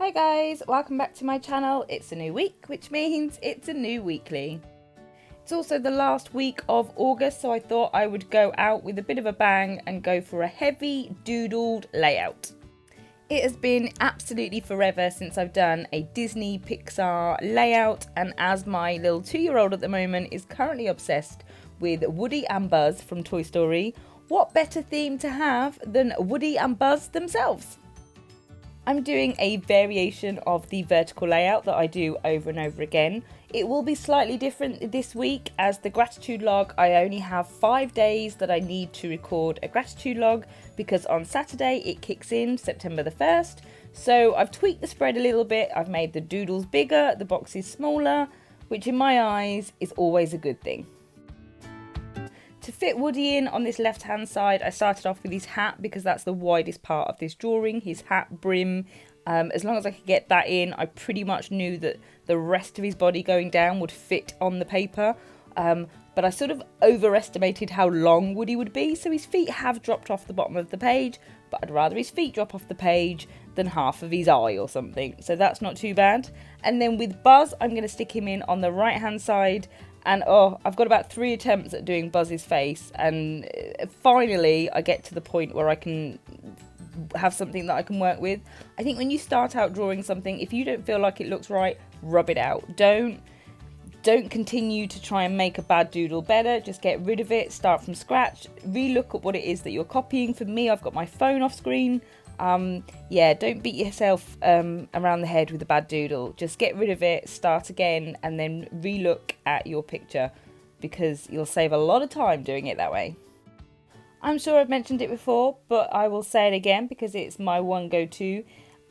Hi guys, welcome back to my channel. It's a new week, which means it's a new weekly. It's also the last week of August, so I thought I would go out with a bit of a bang and go for a heavy doodled layout. It has been absolutely forever since I've done a Disney Pixar layout, and as my little 2-year-old at the moment is currently obsessed with Woody and Buzz from Toy Story, what better theme to have than Woody and Buzz themselves? I'm doing a variation of the vertical layout that I do over and over again. It will be slightly different this week, as the gratitude log, I only have 5 days that I need to record a gratitude log, because on Saturday it kicks in, September the 1st. So I've tweaked the spread a little bit. I've made the doodles bigger, the boxes smaller, which in my eyes is always a good thing. To fit Woody in on this left hand side, I started off with his hat because that's the widest part of this drawing, his hat brim. As long as I could get that in, I pretty much knew that the rest of his body going down would fit on the paper. But I sort of overestimated how long Woody would be, so his feet have dropped off the bottom of the page, but I'd rather his feet drop off the page than half of his eye or something, so that's not too bad. And then with Buzz, I'm going to stick him in on the right hand side. And I've got about 3 attempts at doing Buzz's face, and finally I get to the point where I can have something that I can work with. I think when you start out drawing something, if you don't feel like it looks right, rub it out. Don't continue to try and make a bad doodle better. Just get rid of it, start from scratch, re-look at what it is that you're copying. For me, I've got my phone off screen. Yeah, don't beat yourself around the head with a bad doodle. Just get rid of it, start again, and then re-look at your picture, because you'll save a lot of time doing it that way. I'm sure I've mentioned it before, but I will say it again because it's my one go-to.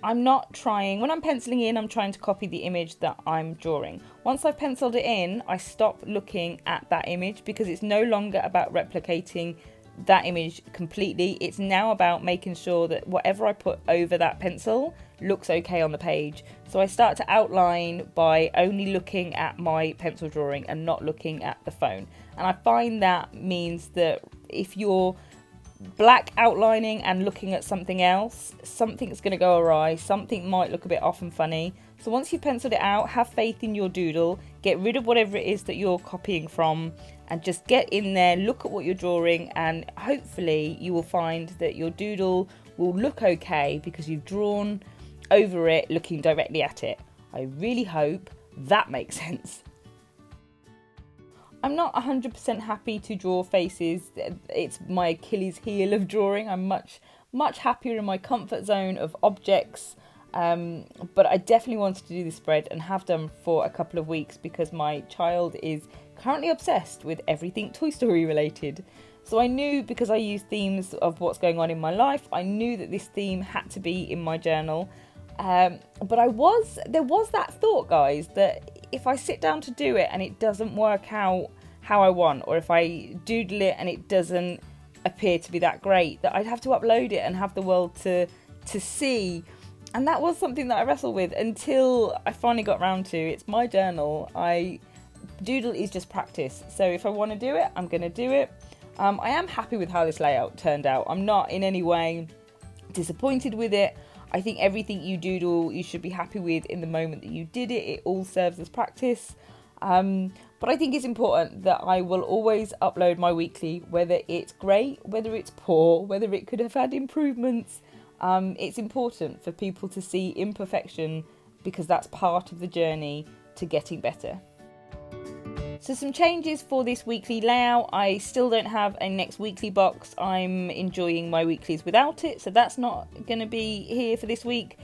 I'm not trying, when I'm penciling in, I'm trying to copy the image that I'm drawing. Once I've penciled it in, I stop looking at that image, because it's no longer about replicating that image completely. It's now about making sure that whatever I put over that pencil looks okay on the page. So I start to outline by only looking at my pencil drawing and not looking at the phone. And I find that means that if you're black outlining and looking at something else, something's going to go awry, something might look a bit off and funny. So once you've penciled it out, have faith in your doodle, get rid of whatever it is that you're copying from, and just get in there, look at what you're drawing, and hopefully you will find that your doodle will look okay because you've drawn over it looking directly at it. I really hope that makes sense. I'm not 100% happy to draw faces. It's my Achilles heel of drawing. I'm much happier in my comfort zone of objects. But I definitely wanted to do this spread, and have done for a couple of weeks, because my child is currently obsessed with everything Toy Story related. So I knew, because I use themes of what's going on in my life, I knew that this theme had to be in my journal. But there was that thought, guys, that if I sit down to do it and it doesn't work out how I want, or if I doodle it and it doesn't appear to be that great, that I'd have to upload it and have the world to see. And that was something that I wrestled with until I finally got round to, it's my journal. Doodle is just practice. So if I want to do it, I'm going to do it. I am happy with how this layout turned out. I'm not in any way disappointed with it. I think everything you doodle, you should be happy with in the moment that you did it. It all serves as practice. But I think it's important that I will always upload my weekly, whether it's great, whether it's poor, whether it could have had improvements. It's important for people to see imperfection, because that's part of the journey to getting better. So some changes for this weekly layout. I still don't have a next weekly box. I'm enjoying my weeklies without it, so that's not going to be here for this week.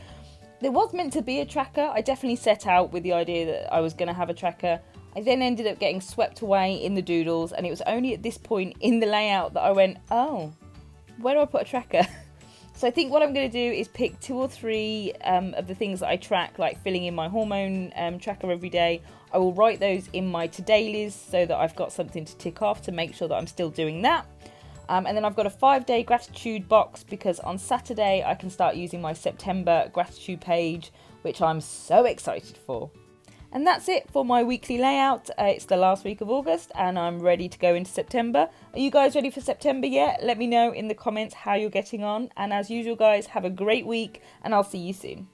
There was meant to be a tracker. I definitely set out with the idea that I was going to have a tracker. I then ended up getting swept away in the doodles, and it was only at this point in the layout that I went, oh, where do I put a tracker? So I think what I'm going to do is pick 2 or 3 of the things that I track, like filling in my hormone tracker every day. I will write those in my to-do list so that I've got something to tick off to make sure that I'm still doing that. And then I've got a 5-day gratitude box, because on Saturday I can start using my September gratitude page, which I'm so excited for. And that's it for my weekly layout. It's the last week of August and I'm ready to go into September. Are you guys ready for September yet? Let me know in the comments how you're getting on. And as usual, guys, have a great week and I'll see you soon.